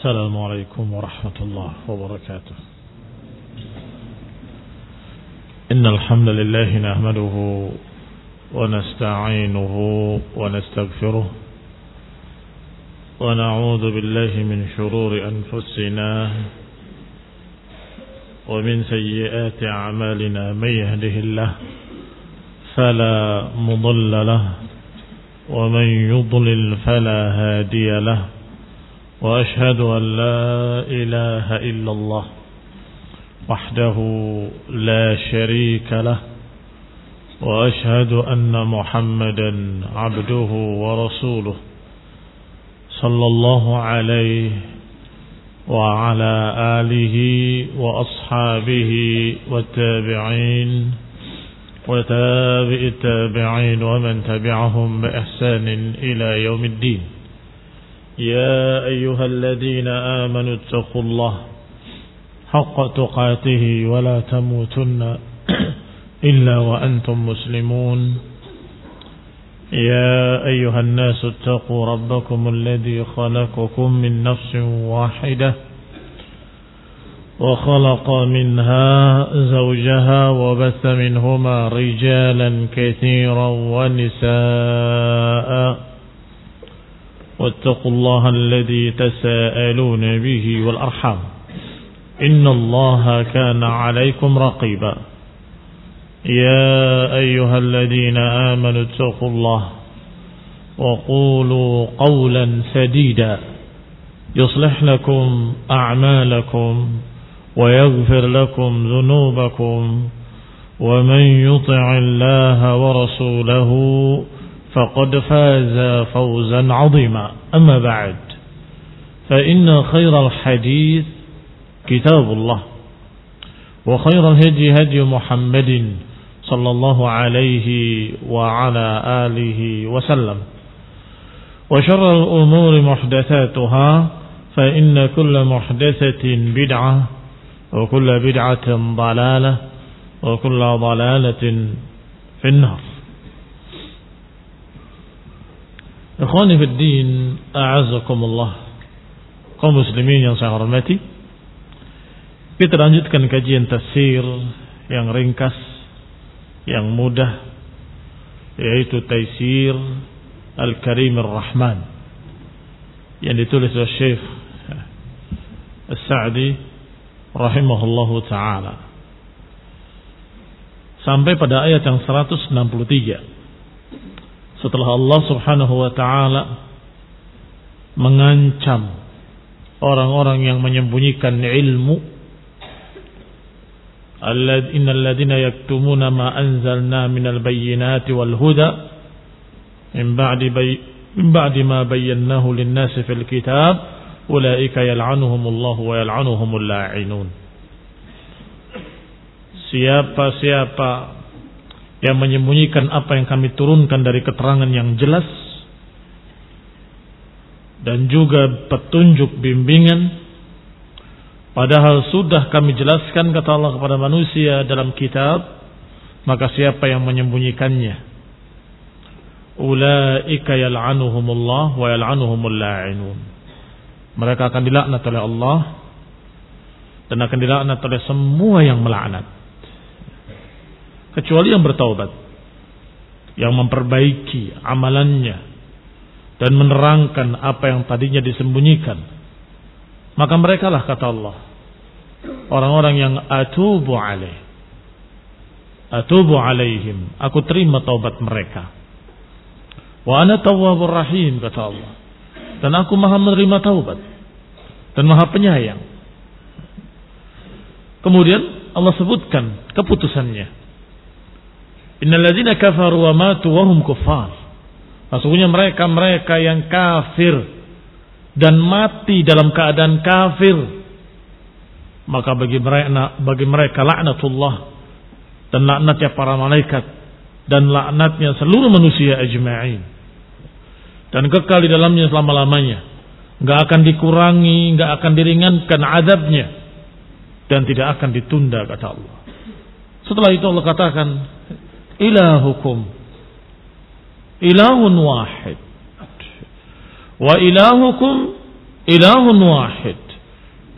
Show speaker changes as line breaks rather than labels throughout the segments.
السلام عليكم ورحمة الله وبركاته. إن الحمد لله نحمده ونستعينه ونستغفره ونعوذ بالله من شرور أنفسنا ومن سيئات أعمالنا. من يهده الله فلا مضل له ومن يضلل فلا هادي له وأشهد أن لا إله إلا الله وحده لا شريك له وأشهد أن محمدا عبده ورسوله صلى الله عليه وعلى آله وأصحابه والتابعين وتابع التابعين ومن تبعهم بإحسان إلى يوم الدين. يا أيها الذين آمنوا اتقوا الله حق تقاته ولا تموتن إلا وأنتم مسلمون. يا أيها الناس اتقوا ربكم الذي خلقكم من نفس واحدة وخلق منها زوجها وبث منهما رجالا كثيرا ونساء واتقوا الله الذي تساءلون به والأرحام إن الله كان عليكم رقيبا. يا أيها الذين آمنوا اتقوا الله وقولوا قولا سديدا يصلح لكم أعمالكم ويغفر لكم ذنوبكم ومن يطع الله ورسوله فقد فاز فوزا عظيما. أما بعد فإن خير الحديث كتاب الله وخير الهدي هدي محمد صلى الله عليه وعلى آله وسلم وشر الأمور محدثاتها فإن كل محدثة بدعة وكل بدعة ضلالة وكل ضلالة في النار. Ikhwani fid din, a'azzakumullah, kaum muslimin yang saya hormati. Kita lanjutkan kajian tafsir yang ringkas, yang mudah, yaitu Taisir Al-Karim Ar-Rahman yang ditulis oleh Syekh As-Sa'di rahimahullahu ta'ala sampai pada ayat yang 163. Setelah Allah subhanahu wa ta'ala mengancam orang-orang yang menyembunyikan ilmu, innal ladina yaktumuna ma anzalna minal bayyinati wal huda min ba'di ma bayyanahu lin-nasi fil kitab ulaika yal'anuhumullahu wa yal'anuhumul la'inun. Siapa yang menyembunyikan apa yang kami turunkan dari keterangan yang jelas dan juga petunjuk bimbingan, padahal sudah kami jelaskan, kata Allah, kepada manusia dalam kitab, maka siapa yang menyembunyikannya, ulaika yal'anuhumullah wa yal'anuhumul la'inun, mereka akan dilaknat oleh Allah dan akan dilaknat oleh semua yang melaknat, kecuali yang bertaubat, yang memperbaiki amalannya dan menerangkan apa yang tadinya disembunyikan. Maka merekalah, kata Allah, orang-orang yang atubu alaihim, aku terima taubat mereka. Wa ana tawwabur rahim, kata Allah, dan aku maha menerima taubat dan maha penyayang. Kemudian Allah sebutkan keputusannya, innal ladzina kafaru wa matu wa hum kuffar. Sesungguhnya mereka yang kafir dan mati dalam keadaan kafir, maka bagi mereka laknatullah dan laknatnya para malaikat dan laknatnya seluruh manusia ajma'in, dan kekal di dalamnya selama-lamanya, enggak akan dikurangi, enggak akan diringankan azabnya, dan tidak akan ditunda, kata Allah. Setelah itu Allah katakan, ilahukum ilahun wahid wa ilahukum ilahun wahid.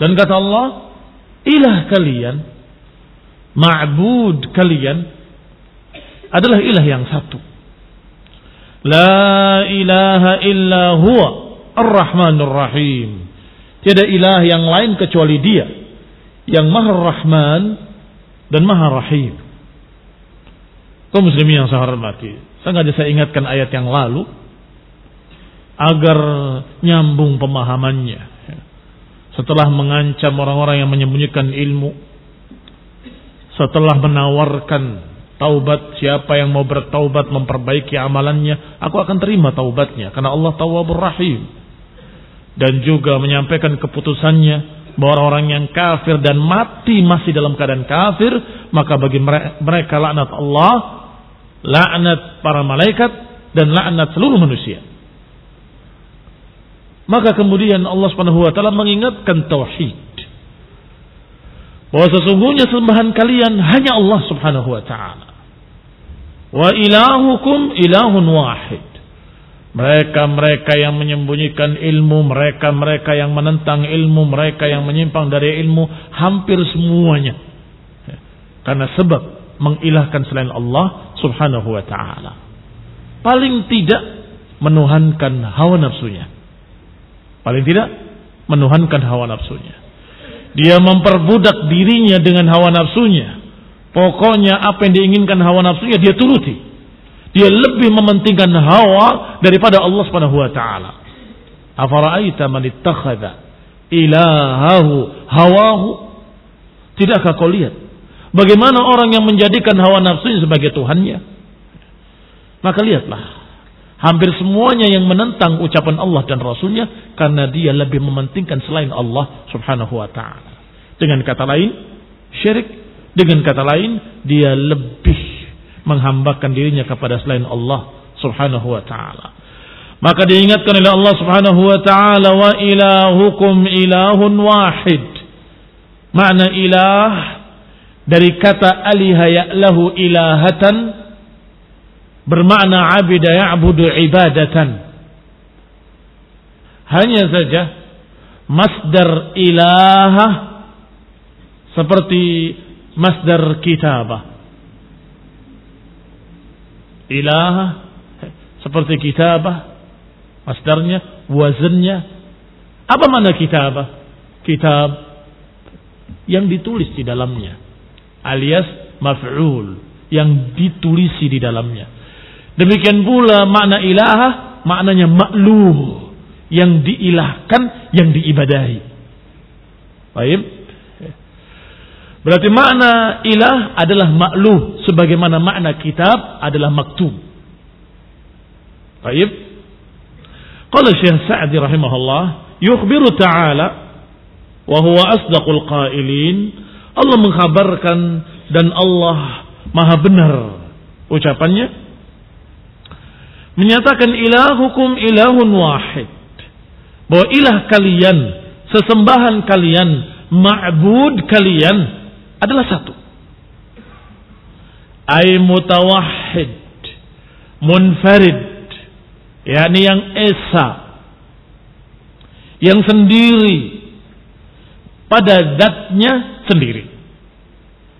Dan kata Allah, ilah kalian, ma'bud kalian adalah ilah yang satu. La ilaha illa huwa ar-Rahmanur Rahim. Tiada ilah yang lain kecuali Dia yang Maha Rahman dan Maha Rahim. Kaum muslimin yang saya hormati, sengaja saya ingatkan ayat yang lalu agar nyambung pemahamannya. Setelah mengancam orang-orang yang menyembunyikan ilmu, setelah menawarkan taubat, siapa yang mau bertaubat memperbaiki amalannya, aku akan terima taubatnya karena Allah Tawwabur Rahim. Dan juga menyampaikan keputusannya bahwa orang-orang yang kafir dan mati masih dalam keadaan kafir, maka bagi mereka laknat Allah, laknat para malaikat, dan laknat seluruh manusia. Maka kemudian Allah Subhanahu wa taala mengingatkan tauhid, bahwa sesungguhnya sembahan kalian hanya Allah Subhanahu wa taala. Wa ilahukum ilahun wahid. Mereka-mereka yang menyembunyikan ilmu, mereka-mereka yang menentang ilmu, mereka yang menyimpang dari ilmu, hampir semuanya karena sebab mengilahkan selain Allah Subhanahu wa taala. Paling tidak menuhankan hawa nafsunya. Paling tidak menuhankan hawa nafsunya. Dia memperbudak dirinya dengan hawa nafsunya. Pokoknya apa yang diinginkan hawa nafsunya dia turuti. Dia lebih mementingkan hawa daripada Allah Subhanahu wa taala. Afara'aita man ittakhadha ilahahu hawahu? Tidakkah kau lihat bagaimana orang yang menjadikan hawa nafsunya sebagai tuhannya? Maka lihatlah, hampir semuanya yang menentang ucapan Allah dan Rasulnya karena dia lebih mementingkan selain Allah Subhanahu wa ta'ala. Dengan kata lain, syirik. Dengan kata lain, dia lebih menghambakan dirinya kepada selain Allah Subhanahu wa ta'ala. Maka diingatkan oleh Allah Subhanahu wa ta'ala, wa ilahukum ilahun wahid. Makna ilah dari kata aliha ya'lahu ilahatan bermakna abida ya'budu ibadatan. Hanya saja masdar ilaha seperti masdar kitabah. Ilaha seperti kitabah, masdarnya, wazannya. Apa makna kitabah? Kitab yang ditulis di dalamnya, alias maf'ul, yang ditulisi di dalamnya. Demikian pula makna ilaha, maknanya ma'luh, yang diilahkan, yang diibadahi. Baik. Berarti makna ilah adalah ma'luh, sebagaimana makna kitab adalah maktub. Baik. Qala Syekh Sa'di rahimahullah, yukhbiru ta'ala wa huwa asdaqul qailin. Allah mengkhabarkan dan Allah maha benar ucapannya, menyatakan ilahukum ilahun wahid, bahwa ilah kalian, sesembahan kalian, ma'bud kalian adalah satu. Ay mutawahhid, munfarid, yakni yang esa, yang sendiri pada zatnya sendiri.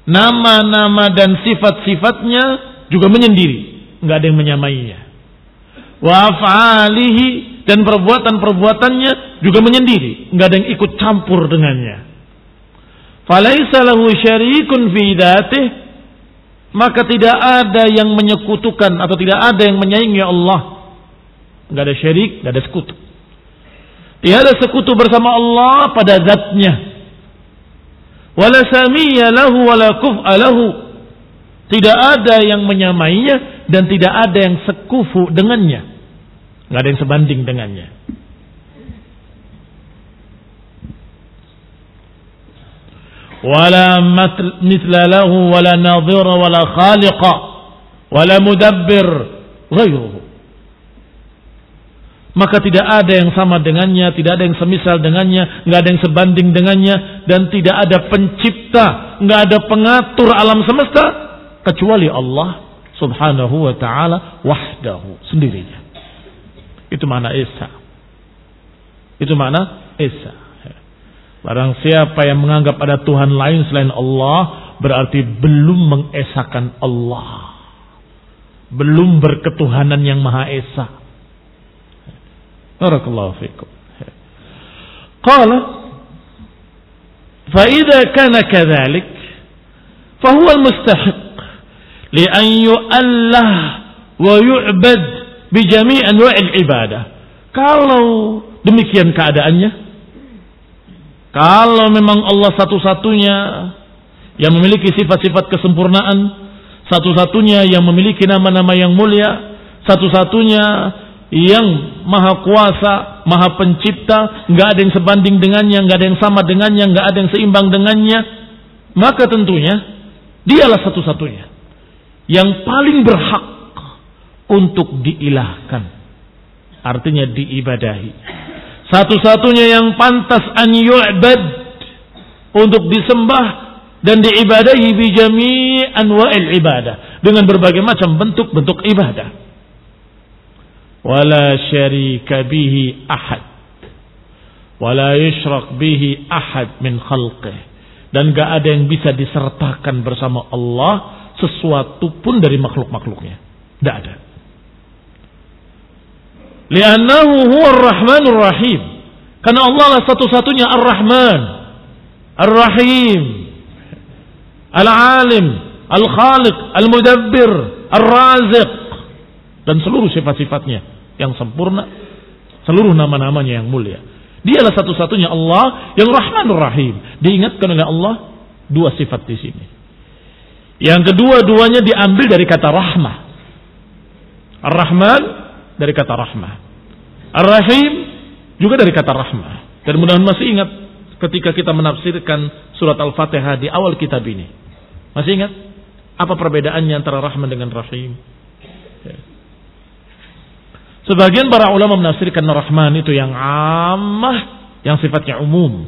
Nama-nama dan sifat-sifatnya juga menyendiri, enggak ada yang menyamainya. Wa af'alihi, dan perbuatan-perbuatannya juga menyendiri, enggak ada yang ikut campur dengannya. Falaisa lahu syarikun fi dzatihi, maka tidak ada yang menyekutukan atau tidak ada yang menyaingi Allah. Enggak ada syirik, enggak ada sekutu. Tiada sekutu bersama Allah pada zatnya. Wala samiyya lahu wala kuf'a lahu. Tidak ada yang menyamainya dan tidak ada yang sekufu dengannya. Enggak ada yang sebanding dengannya. Wala mithla lahu wala nadhira wala khaliqa wala mudabbir ghairuhu. Maka tidak ada yang sama dengannya, tidak ada yang semisal dengannya, enggak ada yang sebanding dengannya, dan tidak ada pencipta, enggak ada pengatur alam semesta kecuali Allah Subhanahu wa taala wahdahu, sendirinya. Itu makna Esa. Itu makna esa. Barang siapa yang menganggap ada Tuhan lain selain Allah, berarti belum mengesakan Allah. Belum berketuhanan yang Maha Esa. Barakallahu fikum. Qala fa idza kana kadzalik fa huwa al-mustahiq li an yu'allah wa yu'bad bi jami' anwa'il ibadah. Kalau demikian keadaannya, kalau memang Allah satu-satunya yang memiliki sifat-sifat kesempurnaan, satu-satunya yang memiliki nama-nama yang mulia, satu-satunya yang maha kuasa, maha pencipta, nggak ada yang sebanding dengannya, nggak ada yang sama dengannya, nggak ada yang seimbang dengannya, maka tentunya dialah satu-satunya yang paling berhak untuk diilahkan. Artinya diibadahi. Satu-satunya yang pantas an yu'bad, untuk disembah dan diibadahi bi jami' anwa'il ibadah, dengan berbagai macam bentuk-bentuk ibadah. Wala syarika bihi ahad wala yusyrak bihi ahad min khalqih, dan gak ada yang bisa disertakan bersama Allah sesuatu pun dari makhluk-makhluknya. Tidak ada. Li'annahu huwa ar-Rahmanur Rahim, karena Allah lah satu-satunya Ar-Rahman, Ar-Rahim, Al-Alim, Al-Khaliq, Al-Mudabbir, Ar-Raziq, dan seluruh sifat-sifatnya yang sempurna, seluruh nama-namanya yang mulia. Dialah satu-satunya Allah yang Rahmanur Rahim. Diingatkan oleh Allah dua sifat di sini. Yang kedua-duanya diambil dari kata rahmah. Ar-Rahman dari kata rahmah, Ar-Rahim juga dari kata rahmah. Dan mudah-mudahan masih ingat ketika kita menafsirkan surat Al-Fatihah di awal kitab ini. Masih ingat apa perbedaannya antara Rahman dengan Rahim? Sebagian para ulama menafsirkan Rahman itu yang ammah, yang sifatnya umum,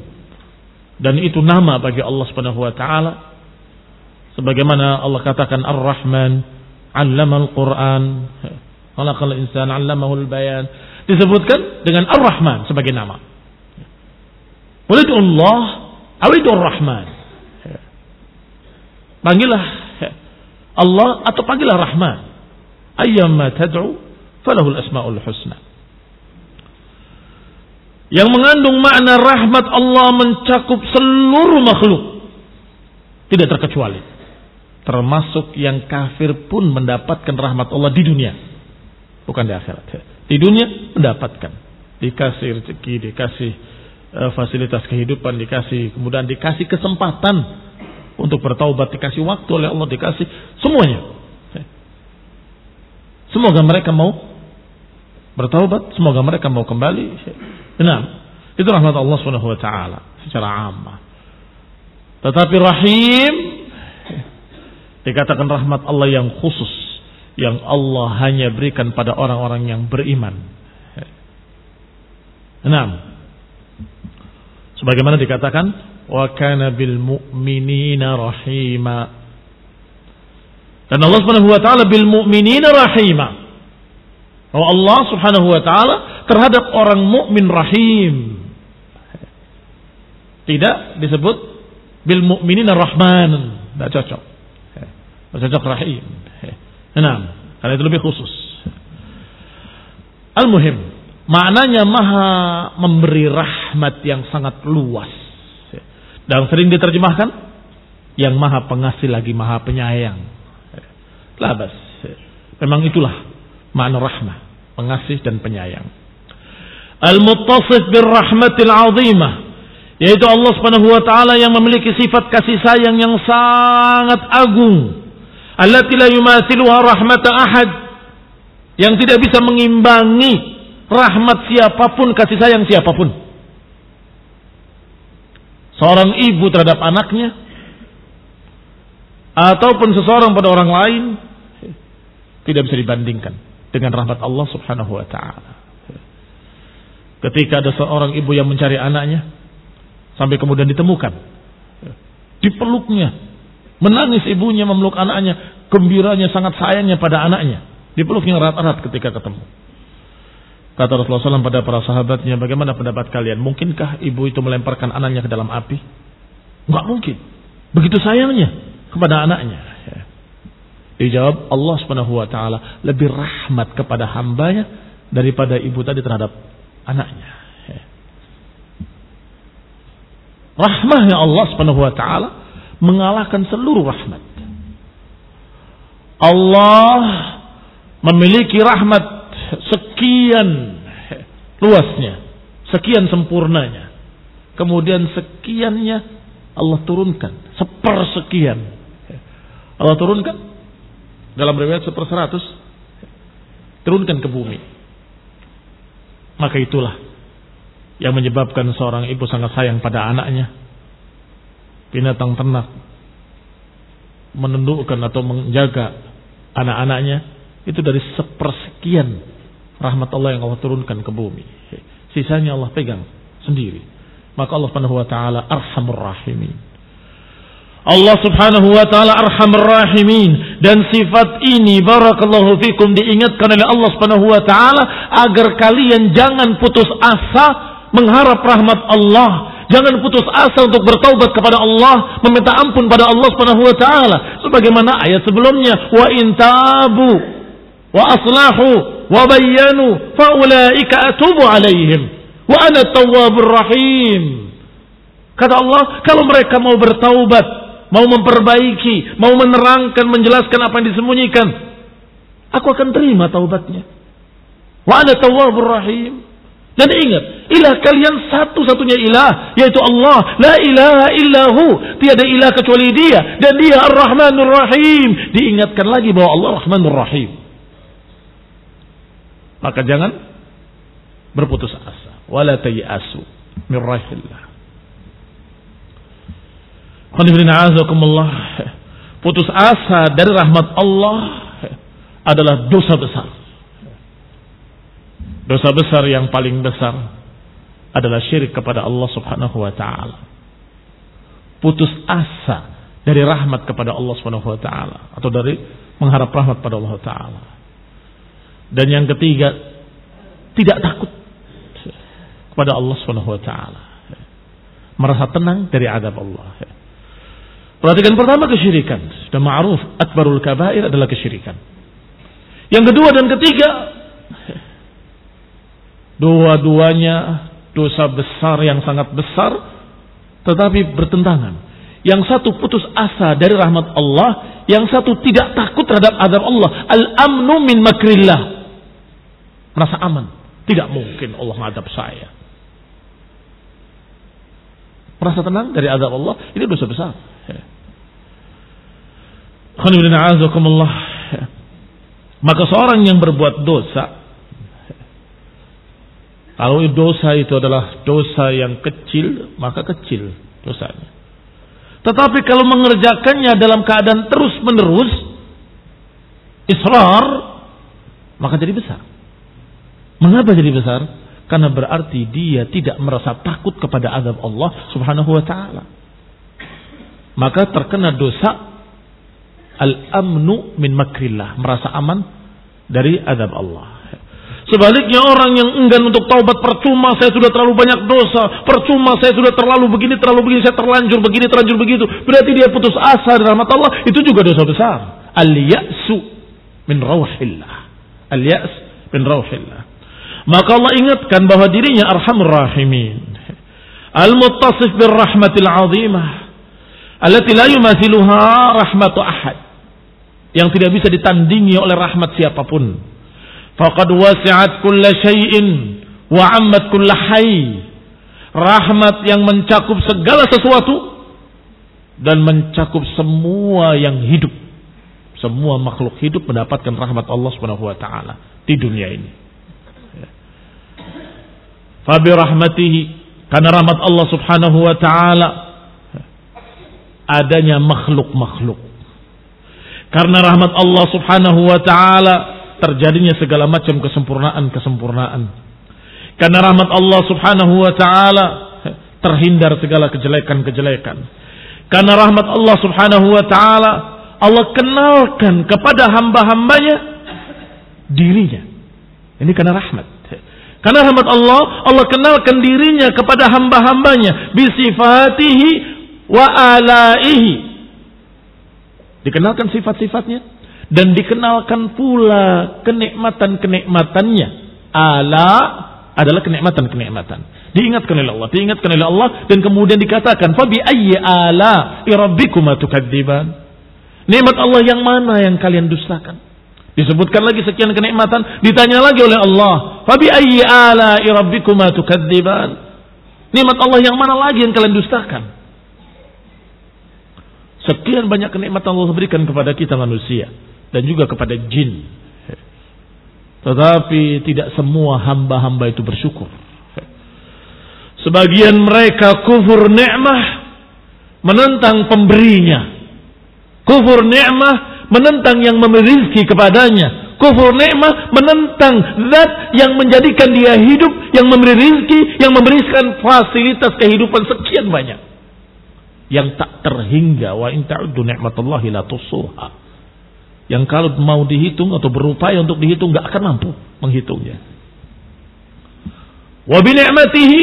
dan itu nama bagi Allah Subhanahu wa taala. Sebagaimana Allah katakan Ar-Rahman 'allamal Qur'an, khalaqal insana 'allamahul bayan, disebutkan dengan Ar-Rahman sebagai nama. Walidu Allah, awidu Ar-Rahman. Panggillah Allah atau panggillah Rahman. Ayyamma tad'u falahul asmaul husna. Yang mengandung makna rahmat Allah mencakup seluruh makhluk, tidak terkecuali, termasuk yang kafir pun mendapatkan rahmat Allah di dunia, bukan di akhirat. Di dunia mendapatkan, dikasih rezeki, dikasih fasilitas kehidupan, dikasih kemudian dikasih kesempatan untuk bertaubat, dikasih waktu oleh Allah, dikasih semuanya. Semoga mereka mau bertaubat, semoga mereka mau kembali. Nah, itu rahmat Allah Subhanahu wa taala secara ammah. Tetapi Rahim dikatakan rahmat Allah yang khusus, yang Allah hanya berikan pada orang-orang yang beriman. Nah, sebagaimana dikatakan wa kana bil mu'minina rahima. Dan Allah Subhanahu wa taala bil mu'minina rahima. Bahwa Allah Subhanahu wa taala terhadap orang mukmin rahim. Tidak disebut bil mu'minina rahman, tidak cocok. Tidak cocok rahim. Nah, karena itu lebih khusus. Al-muhim, maknanya maha memberi rahmat yang sangat luas. Dan sering diterjemahkan yang maha pengasih lagi maha penyayang. Labas. Memang itulah makna rahmah, pengasih dan penyayang. Al-muttasif birrahmatil azimah, yaitu Allah Subhanahu wa taala yang memiliki sifat kasih sayang yang sangat agung. Allati la yumathiluha rahmata ahad, yang tidak bisa mengimbangi rahmat siapapun, kasih sayang siapapun. Seorang ibu terhadap anaknya, ataupun seseorang pada orang lain, tidak bisa dibandingkan dengan rahmat Allah Subhanahu wa taala. Ketika ada seorang ibu yang mencari anaknya sampai kemudian ditemukan, dipeluknya, menangis ibunya memeluk anaknya, gembiranya sangat sayangnya pada anaknya, dipeluknya erat-erat ketika ketemu. Kata Rasulullah SAW pada para sahabatnya, bagaimana pendapat kalian? Mungkinkah ibu itu melemparkan anaknya ke dalam api? Enggak mungkin. Begitu sayangnya kepada anaknya. Dijawab, Allah Subhanahu wa taala lebih rahmat kepada hambanya daripada ibu tadi terhadap anaknya. Rahmahnya Allah Subhanahu wa taala mengalahkan seluruh rahmat. Allah memiliki rahmat sekian luasnya, sekian sempurnanya. Kemudian sekiannya Allah turunkan, sepersekian. Allah turunkan dalam riwayat 1/100, turunkan ke bumi. Maka itulah yang menyebabkan seorang ibu sangat sayang pada anaknya. Binatang ternak menundukkan atau menjaga anak-anaknya itu dari sepersekian rahmat Allah yang Allah turunkan ke bumi. Sisanya Allah pegang sendiri. Maka Allah Subhanahu wa taala Arhamur Rahimin. Allah Subhanahu wa taala Arhamur Rahimin, dan sifat ini barakallahu fikum diingatkan oleh Allah Subhanahu wa taala agar kalian jangan putus asa mengharap rahmat Allah. Jangan putus asa untuk bertaubat kepada Allah, meminta ampun pada Allah Subhanahu wa taala. Sebagaimana ayat sebelumnya, wa in tabu wa aslahu wa bayyanu fa ulaika atubu alaihim wa ana at-tawwabur rahim. Kata Allah, kalau mereka mau bertaubat, mau memperbaiki, mau menerangkan, menjelaskan apa yang disembunyikan, aku akan terima taubatnya. Wa ana at-tawwabur rahim. Dan ingat, ilah kalian satu-satunya ilah, yaitu Allah. La ilaha illahu, tiada ilah kecuali Dia, dan Dia Ar-Rahmanur Rahim. Diingatkan lagi bahwa Allah Rahmanur Rahim. Maka jangan berputus asa. Wala tayasu min rahillah. Putus asa dari rahmat Allah adalah dosa besar. Dosa besar yang paling besar adalah syirik kepada Allah Subhanahu wa taala. Putus asa dari rahmat kepada Allah Subhanahu wa taala atau dari mengharap rahmat pada Allah taala. Dan yang ketiga, tidak takut kepada Allah Subhanahu wa taala. Merasa tenang dari azab Allah. Perhatikan, pertama kesyirikan. Sudah ma'ruf, akbarul kabair adalah kesyirikan. Yang kedua dan ketiga, dua-duanya dosa besar yang sangat besar, tetapi bertentangan. Yang satu putus asa dari rahmat Allah, yang satu tidak takut terhadap azab Allah. Al-amnu min makrillah. Merasa aman. Tidak mungkin Allah mengadab saya. Merasa tenang dari azab Allah, ini dosa besar. Maka seorang yang berbuat dosa, kalau dosa itu adalah dosa yang kecil, maka kecil dosanya. Tetapi kalau mengerjakannya dalam keadaan terus-menerus, israr, maka jadi besar. Mengapa jadi besar? Karena berarti dia tidak merasa takut kepada azab Allah Subhanahu wa taala. Maka terkena dosa al-amnu min makrillah, merasa aman dari azab Allah. Sebaliknya orang yang enggan untuk taubat, percuma saya sudah terlalu banyak dosa, percuma saya sudah terlalu begini, saya terlanjur begini, terlanjur begitu, berarti dia putus asa dari rahmat Allah, itu juga dosa besar. Al-ya'su min rauhillah. Al-ya's min rauhillah. Maka Allah ingatkan bahwa dirinya Arhamur Rahimin, Al-Muttasif bir rahmatil azimah, allati la yumathiluha rahmatu ahad, yang tidak bisa ditandingi oleh rahmat siapapun. Faqad wasi'at kulla syai'in wa 'ammat kulla hayy. Rahmat yang mencakup segala sesuatu dan mencakup semua yang hidup. Semua makhluk hidup mendapatkan rahmat Allah Subhanahu wa taala di dunia ini. Fa bi rahmatihi, karena rahmat Allah Subhanahu wa taala adanya makhluk-makhluk. Karena rahmat Allah Subhanahu wa taala terjadinya segala macam kesempurnaan. Karena rahmat Allah Subhanahu wa taala terhindar segala kejelekan-kejelekan. Karena rahmat Allah Subhanahu wa taala Allah kenalkan kepada hamba-hambanya dirinya. Ini karena rahmat. Karena rahmat Allah, Allah kenalkan dirinya kepada hamba-hambanya bisifatihi wa alaihi. Dikenalkan sifat-sifatnya dan dikenalkan pula kenikmatan-kenikmatannya. Ala adalah kenikmatan-kenikmatan. Diingatkan oleh Allah, dan kemudian dikatakan fa bi ayyi ala rabbikuma tukadziban. Nikmat Allah yang mana yang kalian dustakan? Disebutkan lagi sekian kenikmatan, ditanya lagi oleh Allah, fa bi ayyi ala rabbikuma tukadziban. Nikmat Allah yang mana lagi yang kalian dustakan? Sekian banyak kenikmatan Allah berikan kepada kita manusia dan juga kepada jin. Tetapi tidak semua hamba-hamba itu bersyukur. Sebagian mereka kufur nikmah, menentang pemberinya. Kufur nikmah, menentang yang memberi rezeki kepadanya. Kufur nikmah, menentang zat yang menjadikan dia hidup, yang memberi rezeki, yang memberikan fasilitas kehidupan sekian banyak, yang tak terhingga. Wa in ta'uddu ni'matallahi la tuhsuha. Yang kalau mau dihitung atau berupaya untuk dihitung gak akan mampu menghitungnya. Wa bi ni'matihi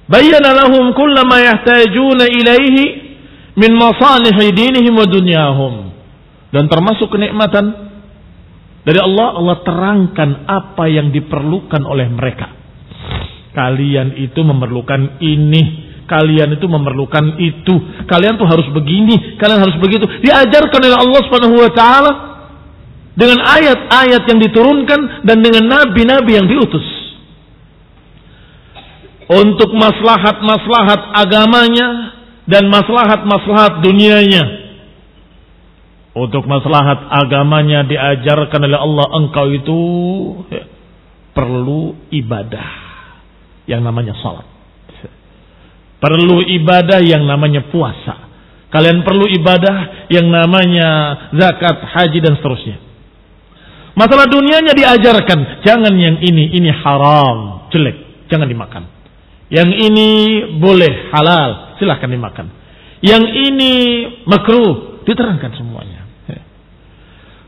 bayyana lahum kulla ma yahtajuna ilaihi min masalihi dinihim wa dunyahum. Dan termasuk kenikmatan dari Allah, Allah terangkan apa yang diperlukan oleh mereka. Kalian itu memerlukan ini, kalian itu memerlukan itu, kalian tuh harus begini, kalian harus begitu. Diajarkan oleh Allah Subhanahu wa taala dengan ayat-ayat yang diturunkan dan dengan nabi-nabi yang diutus. Untuk maslahat-maslahat agamanya dan maslahat-maslahat dunianya. Untuk maslahat agamanya diajarkan oleh Allah, engkau itu perlu ibadah yang namanya salat. Perlu ibadah yang namanya puasa. Kalian perlu ibadah yang namanya zakat, haji dan seterusnya. Masalah dunianya diajarkan, jangan yang ini haram, jelek, jangan dimakan. Yang ini boleh, halal, silahkan dimakan. Yang ini makruh, diterangkan semuanya.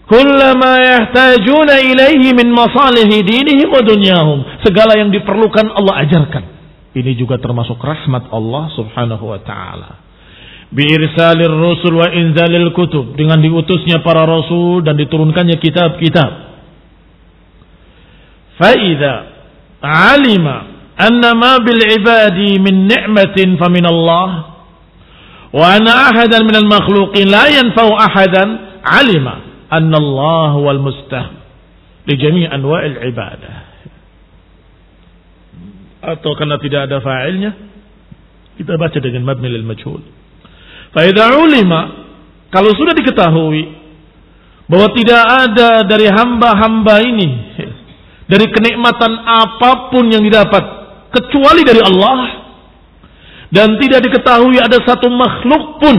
Kullama yahtajuna ilaihi min masalihi dinihim wa dunyahum. Segala yang diperlukan Allah ajarkan. Ini juga termasuk rahmat Allah Subhanahu wa taala. Bi irsalir rusul wa inzalil kutub, dengan diutusnya para rasul dan diturunkannya kitab-kitab. Fa idza alima anna ma bil ibadi min ni'matin fa min Allah wa anna ahadan min al makhluqin la yanfa'u ahadan, alima anna Allah wal mustahil li jami' anwa'il ibadah. Atau karena tidak ada fa'ilnya, kita baca dengan mabni lil majhul. Fa idza ulima, kalau sudah diketahui bahwa tidak ada dari hamba-hamba ini dari kenikmatan apapun yang didapat kecuali dari Allah, dan tidak diketahui ada satu makhluk pun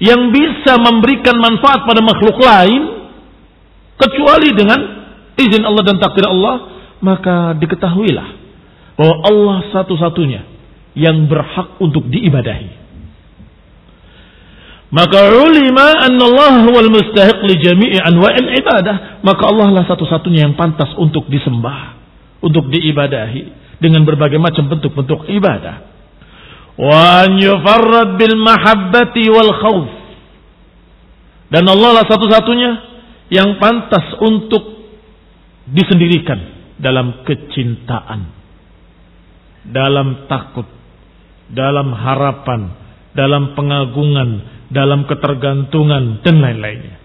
yang bisa memberikan manfaat pada makhluk lain kecuali dengan izin Allah dan takdir Allah, maka diketahuilah bahwa Allah satu-satunya yang berhak untuk diibadahi. Maka ulima anna Allah huwal mustahiq li jami'i anwa'il ibadah, maka Allah lah satu-satunya yang pantas untuk disembah, untuk diibadahi dengan berbagai macam bentuk-bentuk ibadah. Wa an yufarrad bil mahabbati wal khawf, dan Allah lah satu-satunya yang pantas untuk disendirikan dalam kecintaan, dalam takut, dalam harapan, dalam pengagungan, dalam ketergantungan dan lain-lainnya.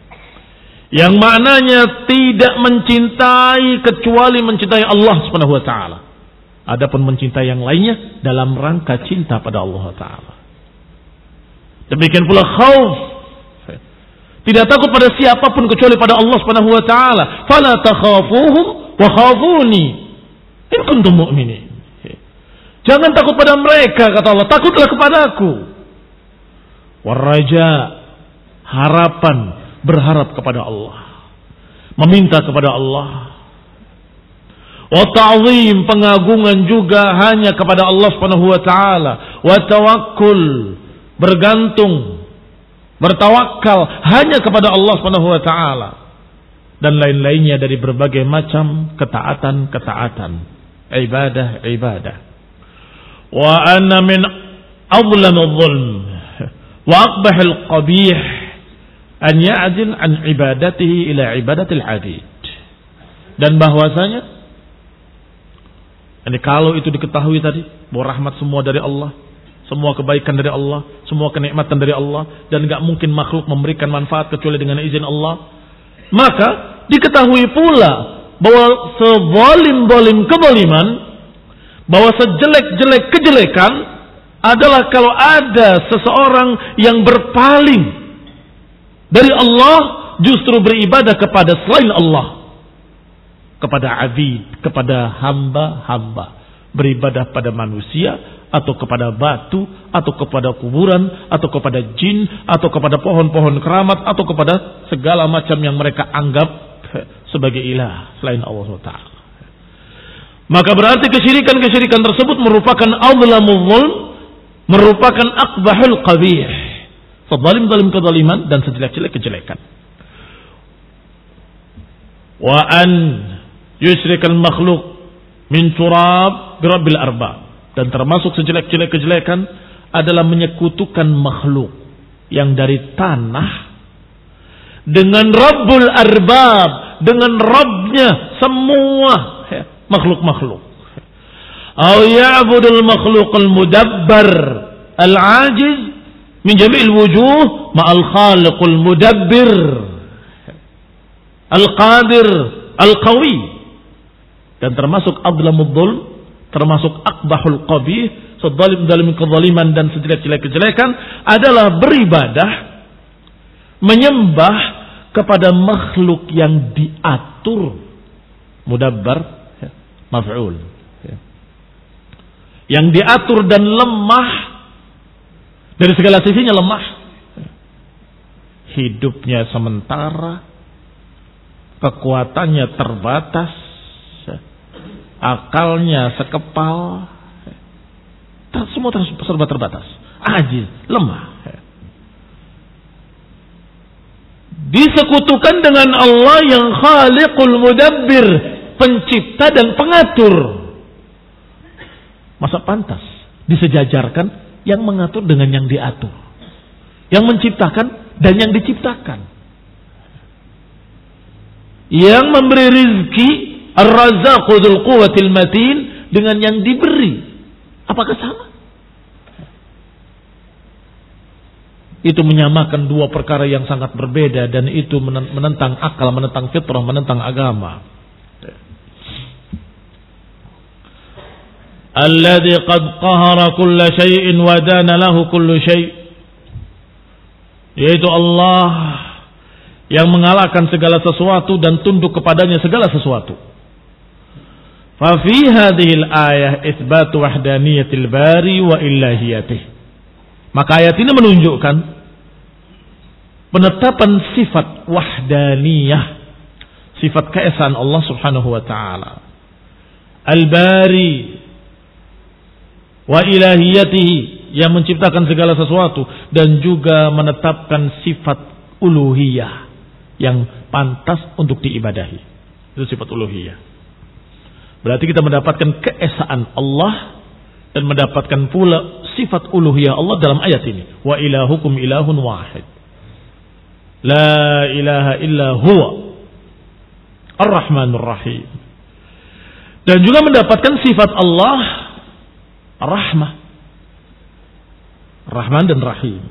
Yang maknanya tidak mencintai kecuali mencintai Allah Subhanahu wa taala. Adapun mencintai yang lainnya dalam rangka cinta pada Allah taala. Demikian pula khauf, tidak takut pada siapapun kecuali pada Allah Subhanahu wa taala. Fala takhafuhum wa khafuni in kuntum mu'minin. Jangan takut pada mereka, kata Allah, takutlah kepadaku. Waraja, harapan, berharap kepada Allah, meminta kepada Allah. Wa ta'zim, pengagungan juga hanya kepada Allah Subhanahu wa taala. Wa tawakkul, bergantung, bertawakal hanya kepada Allah Subhanahu wa taala, dan lain-lainnya dari berbagai macam ketaatan-ketaatan. ibadah. Wa anna min adlamil zulm wa aqbahil qabih an ya'dil an ibadatihi ila ibadatil abid. Dan bahwasanya ini kalau itu diketahui tadi bahwa rahmat semua dari Allah, semua kebaikan dari Allah, semua kenikmatan dari Allah, dan gak mungkin makhluk memberikan manfaat kecuali dengan izin Allah, maka diketahui pula bahwa sezalim-zalim kezaliman, bahwa sejelek-jelek kejelekan adalah kalau ada seseorang yang berpaling dari Allah justru beribadah kepada selain Allah, kepada abid, kepada hamba-hamba, beribadah pada manusia atau kepada batu atau kepada kuburan atau kepada jin atau kepada pohon-pohon keramat atau kepada segala macam yang mereka anggap sebagai ilah selain Allah SWT. Maka berarti kesyirikan-kesyirikan tersebut merupakan azlamul zulm, merupakan aqbahul qabih, sezalim-zalim kezaliman dan sejelek-jelek kejelekan. Wa an yusyrikal makhluk min turab birabbil arbab. Dan termasuk sejelek-jelek kejelekan adalah menyekutukan makhluk yang dari tanah dengan Rabbul Arbab, dengan Rabbnya semua makhluk-makhluk. Aw ya'budul makhluqal mudabbar al-ajiz min jami'il wujuh ma'al khaliqul mudabbir al-qadir al-qawi. Dan termasuk adlamul zulm, termasuk aqbahul qabih, sezalim-zalim kezaliman dan sejelek-jelek kejelekan adalah beribadah menyembah kepada makhluk yang diatur, mudabbar maf'ul, yang diatur dan lemah dari segala sisinya, lemah, hidupnya sementara, kekuatannya terbatas, akalnya sekepal, semua serba terbatas, ajiz, lemah. Disekutukan dengan Allah yang khaliqul mudabbir, pencipta dan pengatur. Masa pantas disejajarkan yang mengatur dengan yang diatur, yang menciptakan dan yang diciptakan, yang memberi rizki Ar-Razzaqu dzul quwwatil matin dengan yang diberi. Apakah sama? Itu menyamakan dua perkara yang sangat berbeda, dan itu menentang akal, menentang fitrah, menentang agama. Alladzi qad qahara kulla syai'in wa dana lahu kullu syai'. Yaitu Allah yang mengalahkan segala sesuatu dan tunduk kepadanya segala sesuatu. Fafi hadhil ayah itsbatu wahdaniyatil bari wa illahiyatih. Maka ayat ini menunjukkan penetapan sifat wahdaniyah, sifat keesaan Allah Subhanahu wa taala. Al-Bari wa ilahiyatihi, yang menciptakan segala sesuatu, dan juga menetapkan sifat uluhiyah yang pantas untuk diibadahi. Itu sifat uluhiyah. Berarti kita mendapatkan keesaan Allah dan mendapatkan pula sifat uluhiyah Allah dalam ayat ini. Wa ilahukum ilahun wahid. La ilaha illa huwa Ar-Rahmanur Rahim. Dan juga mendapatkan sifat Allah Rahmah, Rahman dan Rahim.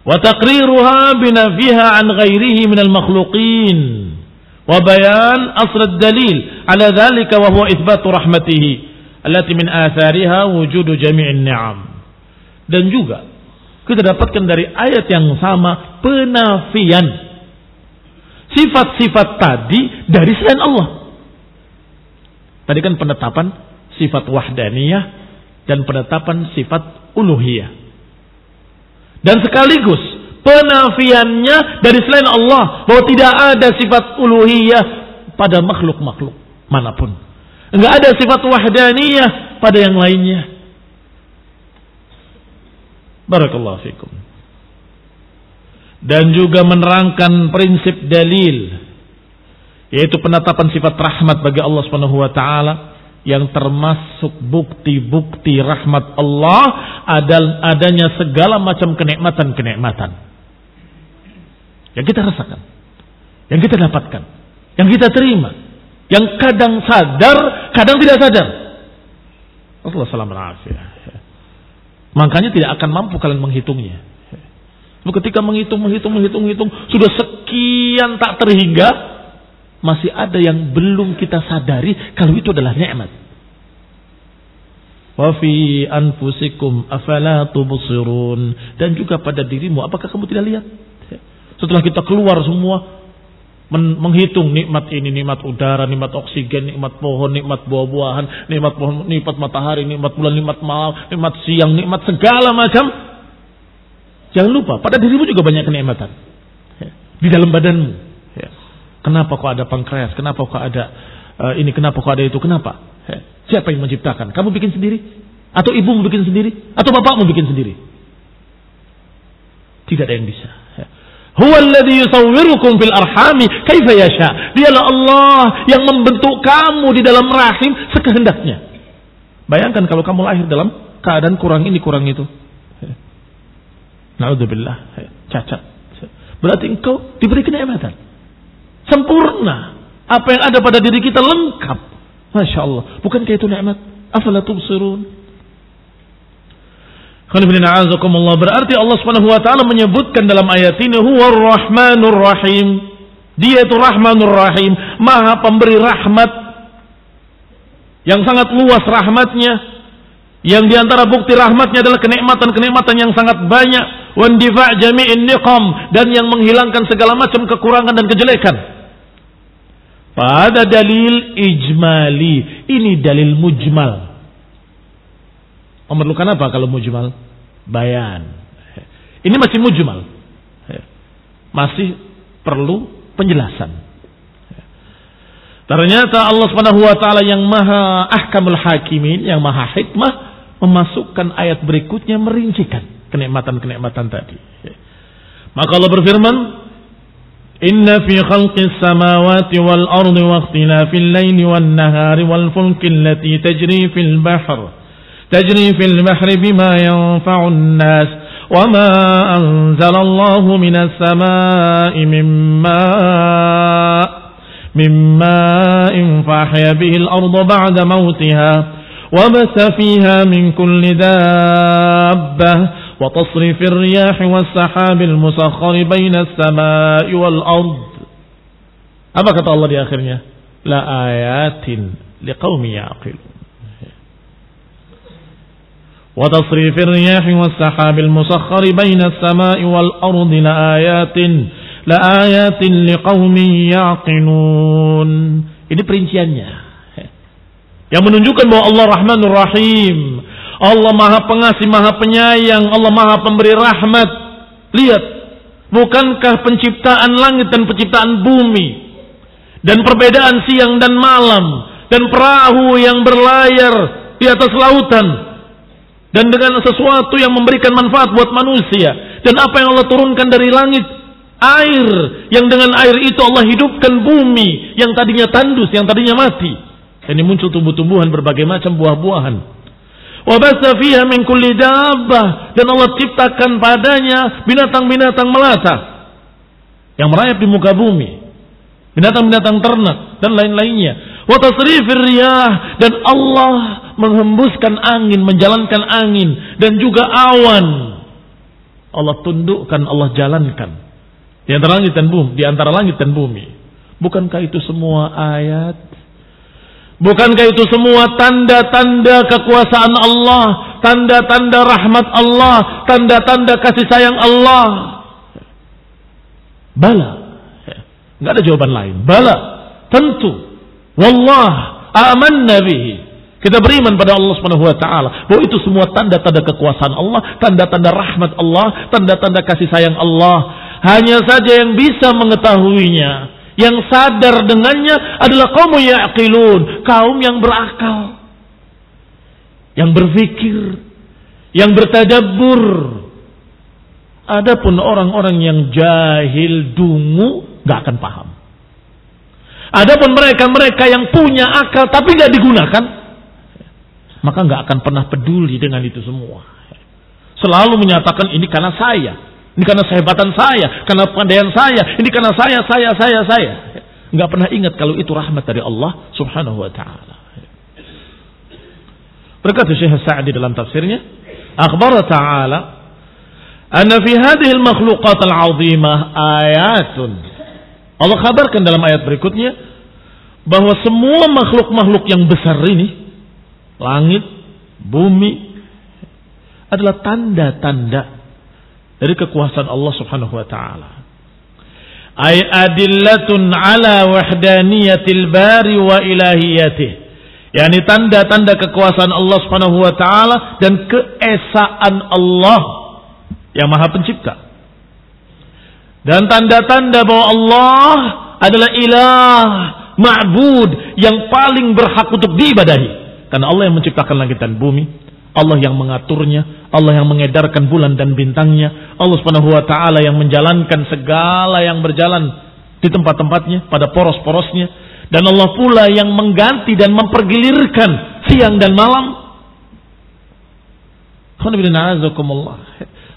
Wa taqriruha binafiha an ghairihi minal makhluqin. Wa bayan asl dalil ala dhalika wa huwa itsbatu rahmatihi allati min athariha wujudu jami'in ni'am. Dan juga kita dapatkan dari ayat yang sama penafian sifat-sifat tadi dari selain Allah. Tadi kan penetapan sifat wahdaniyah dan penetapan sifat uluhiyah. Dan sekaligus penafiannya dari selain Allah, bahwa tidak ada sifat uluhiyah pada makhluk-makhluk manapun. Enggak ada sifat wahdaniyah pada yang lainnya. Barakallahu fikum. Dan juga menerangkan prinsip dalil, yaitu penetapan sifat rahmat bagi Allah Subhanahu wa taala, yang termasuk bukti-bukti rahmat Allah adanya segala macam kenikmatan-kenikmatan yang kita rasakan, yang kita dapatkan, yang kita terima, yang kadang sadar, kadang tidak sadar. Rasulullah SAW. Makanya tidak akan mampu kalian menghitungnya. Ketika menghitung, sudah sekian tak terhingga, masih ada yang belum kita sadari kalau itu adalah nikmat. Wa fi anfusikum afala tubsirun, dan juga pada dirimu, apakah kamu tidak lihat? Setelah kita keluar semua menghitung nikmat ini, nikmat udara, nikmat oksigen, nikmat pohon, nikmat buah-buahan, nikmat pohon, nikmat matahari, nikmat bulan, nikmat malam, nikmat siang, nikmat segala macam. Jangan lupa, pada dirimu juga banyak kenikmatan di dalam badanmu. Kenapa kok ada pankreas? Kenapa kok ada ini? Kenapa kok ada itu? Kenapa? Siapa yang menciptakan? Kamu bikin sendiri? Atau ibumu bikin sendiri? Atau bapakmu bikin sendiri? Tidak ada yang bisa. Huwa alladhi yusawwirukum fil arhami kaifa yasha. Dialah Allah yang membentuk kamu di dalam rahim sekehendaknya. Bayangkan kalau kamu lahir dalam keadaan kurang ini, kurang itu. Na'udzubillah, cacat. Berarti engkau diberi kenikmatan sempurna. Apa yang ada pada diri kita lengkap. Masya Allah. Bukankah itu nikmat? Afala tubsirun? Berarti Allah Subhanahu wa taala menyebutkan dalam ayat ini huwar rahmanur rahim. Dia itu rahmanur rahim, maha pemberi rahmat yang sangat luas rahmatnya, yang diantara bukti rahmatnya adalah kenikmatan-kenikmatan yang sangat banyak, wandifa' jami'in niqam, dan yang menghilangkan segala macam kekurangan dan kejelekan. Pada dalil ijmali, ini dalil mujmal. Memerlukan apa kalau mujmal? Bayan. Ini masih mujmal, masih perlu penjelasan. Ternyata Allah Subhanahu wa taala yang maha ahkamul hakimin, yang maha hikmah, memasukkan ayat berikutnya merincikan kenikmatan-kenikmatan tadi. Maka Allah berfirman, inna fi khalqis samawati wal ardi wa ikhtilafil laili wan nahari wal fulki allati tajri fil bahri bima yanfa'un nas wa ma anzalallahu minas samai mimma fahya bihi al-ardu ba'da mawtiha wa basa fiha min kulli dabbah wa tasrifir riyahi was sahabil musakhkhari bainas samai wal ard. Apa kata Allah di akhirnya? La ayatin liqaumin ya'qilun. Wa tasrifir riyahi was sahabil musakhkhari bainas samai wal ard la ayatin liqaumin ya'qilun. Ini perinciannya yang menunjukkan bahwa Allah Rahmanur Rahim, Allah Maha Pengasih, Maha Penyayang, Allah Maha Pemberi Rahmat. Lihat, bukankah penciptaan langit dan penciptaan bumi, dan perbedaan siang dan malam, dan perahu yang berlayar di atas lautan, dan dengan sesuatu yang memberikan manfaat buat manusia, dan apa yang Allah turunkan dari langit, air, yang dengan air itu Allah hidupkan bumi yang tadinya tandus, yang tadinya mati. Ini muncul tumbuh-tumbuhan, berbagai macam buah-buahan. Wa basa fiha min kulli dabbah, dan Allah ciptakan padanya binatang-binatang melata yang merayap di muka bumi, binatang-binatang ternak dan lain-lainnya. Wa tasrifir riyah, dan Allah menghembuskan angin, menjalankan angin, dan juga awan Allah tundukkan, Allah jalankan di antara langit dan bumi. Bukankah itu semua ayat? Bukankah itu semua tanda-tanda kekuasaan Allah, tanda-tanda rahmat Allah, tanda-tanda kasih sayang Allah? Bala. Enggak ada jawaban lain. Bala. Tentu. Wallah amanna bihi. Kita beriman pada Allah Subhanahu wa taala bahwa itu semua tanda-tanda kekuasaan Allah, tanda-tanda rahmat Allah, tanda-tanda kasih sayang Allah. Hanya saja yang bisa mengetahuinya, yang sadar dengannya adalah kaum ya'qilun, kaum yang berakal, yang berfikir, yang bertadabbur. Adapun orang-orang yang jahil, dungu, gak akan paham. Adapun mereka yang punya akal tapi nggak digunakan, maka nggak akan pernah peduli dengan itu semua. Selalu menyatakan ini karena saya, ini karena kehebatan saya, karena pandaian saya, ini karena saya. Nggak pernah ingat kalau itu rahmat dari Allah Subhanahu wa taala. Berkata Syekh Sa'di dalam tafsirnya, akhbara ta'ala anna fi hadhihi al-makhluqat al-'azimah ayatun. Allah kabarkan dalam ayat berikutnya bahwa semua makhluk-makhluk yang besar ini, langit, bumi, adalah tanda-tanda dari kekuasaan Allah Subhanahu wa taala. Ay adillatun ala wahdaniyatil bari wa ilahiyatih. yakni tanda-tanda kekuasaan Allah Subhanahu wa taala dan keesaan Allah yang Maha Pencipta. Dan tanda-tanda bahwa Allah adalah ilah, ma'bud yang paling berhak untuk diibadahi. Karena Allah yang menciptakan langit dan bumi, Allah yang mengaturnya, Allah yang mengedarkan bulan dan bintangnya, Allah Subhanahu wa taala yang menjalankan segala yang berjalan di tempat-tempatnya pada poros-porosnya, dan Allah pula yang mengganti dan mempergilirkan siang dan malam.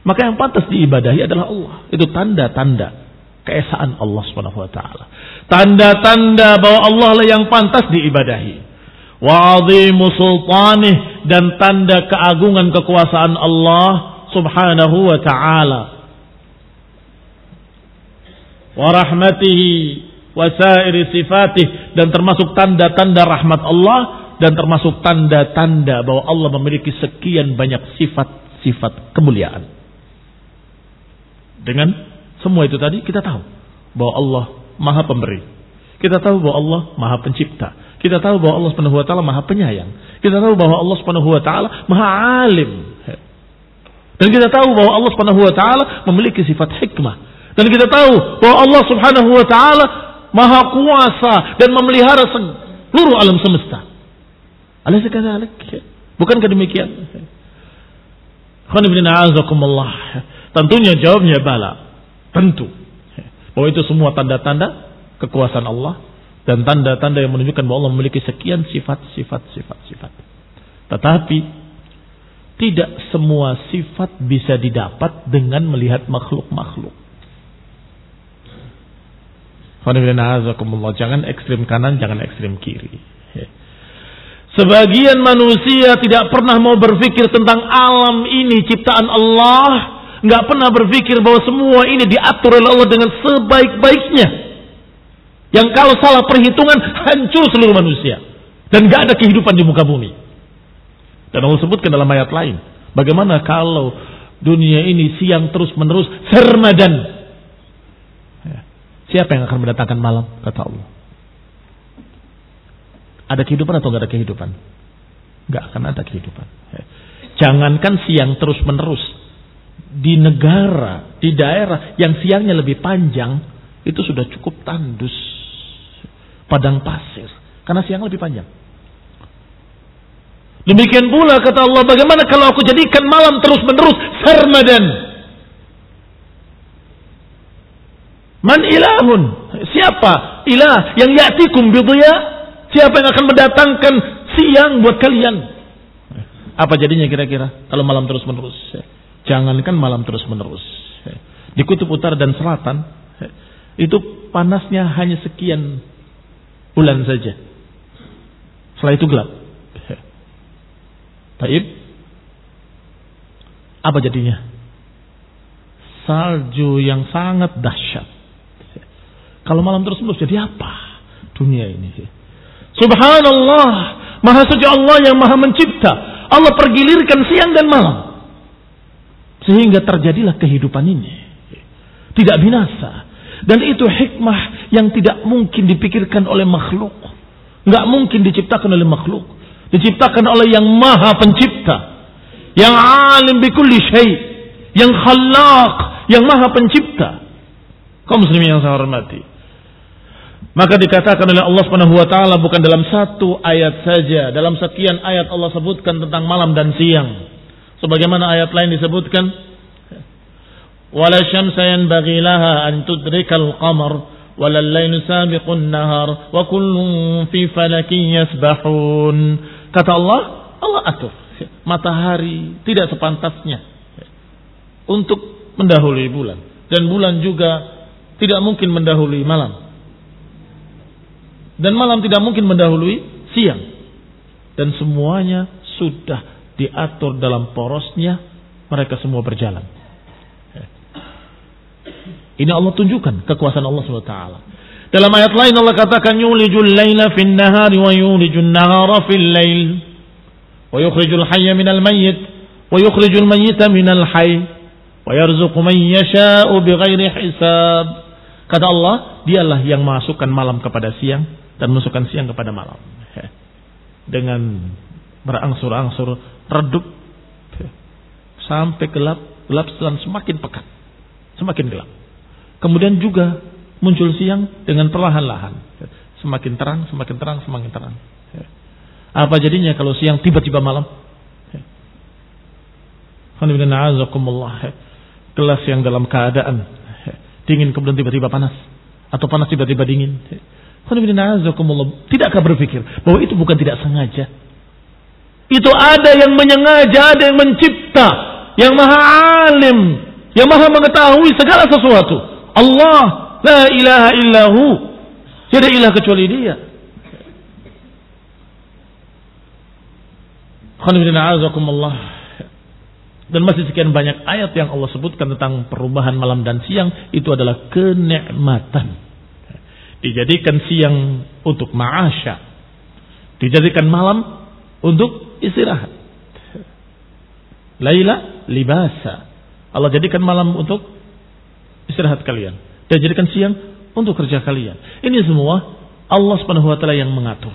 Maka yang pantas diibadahi adalah Allah. Itu tanda-tanda keesaan Allah Subhanahu wa taala. Tanda-tanda bahwa Allah lah yang pantas diibadahi. Wa 'azimu sultanih, dan tanda keagungan kekuasaan Allah Subhanahu wa taala. Wa rahmatihi wa sairi sifatih, dan termasuk tanda-tanda rahmat Allah, dan termasuk tanda-tanda bahwa Allah memiliki sekian banyak sifat-sifat kemuliaan. Dengan semua itu tadi kita tahu bahwa Allah Maha Pemberi. Kita tahu bahwa Allah Maha Pencipta. Kita tahu bahwa Allah Subhanahu wa taala Maha Penyayang. Kita tahu bahwa Allah Subhanahu wa taala Maha Alim. Dan kita tahu bahwa Allah Subhanahu wa taala memiliki sifat hikmah. Dan kita tahu bahwa Allah Subhanahu wa taala Maha Kuasa dan memelihara seluruh alam semesta. Alaysa kadzalik? Bukankah demikian? Tentunya jawabnya bala. Tentu. Bahwa itu semua tanda-tanda kekuasaan Allah dan tanda-tanda yang menunjukkan bahwa Allah memiliki sekian sifat. Tetapi tidak semua sifat bisa didapat dengan melihat makhluk-makhluk. Jangan ekstrim kanan, jangan ekstrim kiri. Sebagian manusia tidak pernah mau berpikir tentang alam ini ciptaan Allah, nggak pernah berpikir bahwa semua ini diatur oleh Allah dengan sebaik-baiknya. Yang kalau salah perhitungan hancur seluruh manusia dan nggak ada kehidupan di muka bumi. Dan Allah sebutkan dalam ayat lain, bagaimana kalau dunia ini siang terus menerus sermadan? Siapa yang akan mendatangkan malam? Kata Allah. Ada kehidupan atau nggak ada kehidupan? Nggak akan ada kehidupan. Jangankan siang terus menerus, di negara, di daerah yang siangnya lebih panjang, itu sudah cukup tandus, padang pasir, karena siang lebih panjang. Demikian pula kata Allah, bagaimana kalau aku jadikan malam terus menerus sarmadan? Man ilahun? Siapa ilah yang ya'tikum bidhiya? Siapa yang akan mendatangkan siang buat kalian? Apa jadinya kira-kira kalau malam terus menerus? Jangankan malam terus menerus, di kutub utara dan selatan itu panasnya hanya sekian bulan saja. Setelah itu gelap. Baik. Apa jadinya? Salju yang sangat dahsyat. Kalau malam terus menerus jadi apa dunia ini? Subhanallah, Maha Suci Allah yang Maha Mencipta. Allah pergilirkan siang dan malam sehingga terjadilah kehidupan ini. Tidak binasa. Dan itu hikmah yang tidak mungkin dipikirkan oleh makhluk. Nggak mungkin diciptakan oleh makhluk. Diciptakan oleh yang Maha Pencipta, yang alim bikulli syai', yang khallaq, yang Maha Pencipta. Kaum muslimin yang saya hormati, maka dikatakan oleh Allah Subhanahu wa taala bukan dalam satu ayat saja, dalam sekian ayat Allah sebutkan tentang malam dan siang. Sebagaimana ayat lain disebutkan, wala syamsa yanbaghi laha an tudrikal qamar walal lailu sabiqun nahar wa kullun fi falakin yasbahun. Kata Allah, Allah atur matahari tidak sepantasnya untuk mendahului bulan, dan bulan juga tidak mungkin mendahului malam, dan malam tidak mungkin mendahului siang, dan semuanya sudah diatur dalam porosnya, mereka semua berjalan. Ini Allah tunjukkan kekuasaan Allah SWT. Dalam ayat lain Allah katakan yulijul laila fin nahari wa yulijul nahara fil lail wa yukhrijul hayya minal mayyit wa yukhrijul mayyita minal hayy wa yarzuqu man yasha'u bighairi hisab. Kata Allah, dialah yang memasukkan malam kepada siang dan memasukkan siang kepada malam. Dengan berangsur-angsur redup sampai gelap dan semakin pekat, semakin gelap. Kemudian juga muncul siang dengan perlahan-lahan, semakin terang, semakin terang, semakin terang. Apa jadinya kalau siang tiba-tiba malam? Gelas yang dalam keadaan dingin kemudian tiba-tiba panas, atau panas tiba-tiba dingin. Tidakkah berpikir bahwa itu bukan tidak sengaja? Itu ada yang menyengaja, ada yang mencipta, yang maha alim, yang maha mengetahui segala sesuatu. Allah, la ilaha illahu, tidak ilah kecuali Dia. Dan masih sekian banyak ayat yang Allah sebutkan tentang perubahan malam dan siang. Itu adalah kenikmatan. Dijadikan siang untuk ma'asya, dijadikan malam untuk istirahat. Laila libasa, Allah jadikan malam untuk istirahat kalian, dan jadikan siang untuk kerja kalian. Ini semua Allah Subhanahu wa taala yang mengatur.